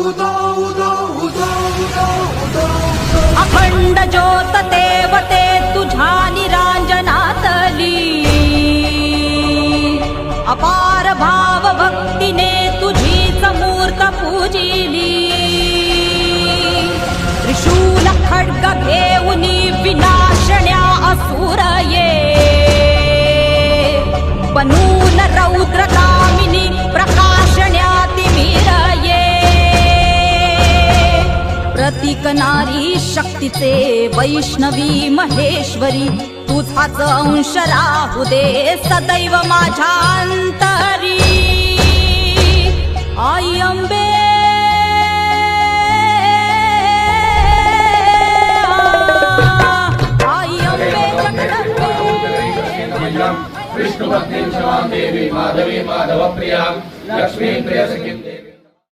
उदो उदो उदो उदो उदो अखंड ज्योत देवते तुझ्या निरांजनातली अपार भाव भक्तीने तुझीच मूर्त पूजिली त्रिशूल खड्ग घेऊनी विनाशण्या असुर ये बनून रौद्र कामिनी प्रकाशण्या तिमिर ये प्रतीक नारी शक्तीचे वैष्णवी महेश्वरी तुझाच अंश राहू दे सदैव माझ्या अंतरी आई अंबे आई अंबे जगदंबे विष्णुभक्तिं क्षमां देवी माधवी माधवप्रिया लक्ष्मी प्रिय सखी